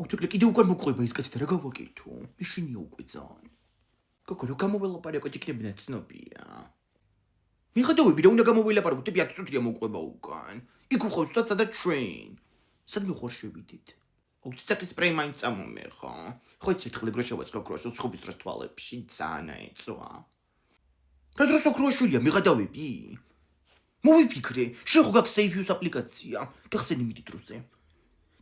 თქო კიდე უკან მოყვება ის კაცი და რა გავაკეთო? მეშინია უკვე ძალიან. გოგო რა გამოველაპარაკო იქნებინა ცნობია. მიხედავები რა უნდა გამოველაპარაკო ტიპი 10 წუთია მოყვება უკან. იქ უყავს და სადაც ჩვენ. სადმე ხარ შევიდით? ციცაკლის სპრეი მაინც წამომე ხო? ხო იცით ხელი გროშოვაც გოგროშოს ხუბის დროს თვალებში ძალიან ეწვა. რა დროს ოქროშვილია მიხედავები? მოვიფიქრე, შენ ხო გაქვს Save-Use აპლიკაცია, გახსენი მიდი დროზე.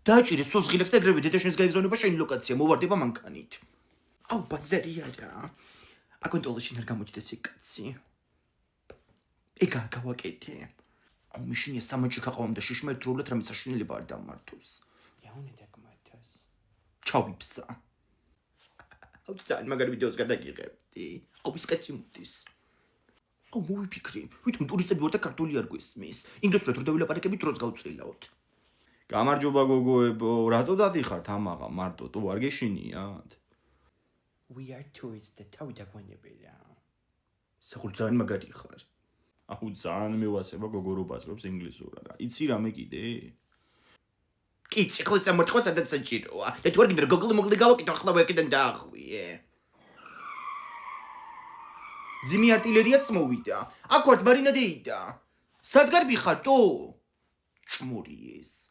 დააჭირე სოზღილებს და ეგრევე დედაშენს გაიგზავნება შენი ლოკაცია, მოვარდება მანქანით. აუ ბაზარია რა. აკონტროლში არ გამოჩდეს ეგ კაცი. ეგა გავაკეთე. აუ მაშინ ეს სამაჭი ხაყავამ და შიშმერთრულად რამე საშინელება არ დამართოს. Jaune დაგმართას. ჩავიფსა. აუ ძალიან მაგარი ვიდეოს გადაგიღებდი. აუ ის კაცი მოდის. აუ მოვიფიქრე, ვითომ ტურისტები ვარ და ქართული არ გვესმის. ინგლისურად რომ დავილაპარაკებით დროს გავწილავთ. გამარჯობა გოგოებო, რატო დადიხართ ამაღა მარტო, თუ არ გეშინიათ? We are tourists და თავი დაგვანებე რა. საღოლ ძალიან მაგარი ხარ. აუ ძალიან მევასება გოგო რო პასპორტს ინგლისურად. იცი რამე კიდე? კი, ციხლის სამართვა სადაც საჭიროა. და თუ არ გინდა გოგლი მოგლი გავაკეთო, ახლა ვეკიდან დაახვიე. ძიმი არტილერიაც მოვიდა. აქ ვართ მარინადეიდა. სად გარბიხარ, ტო? ჩმური ეს.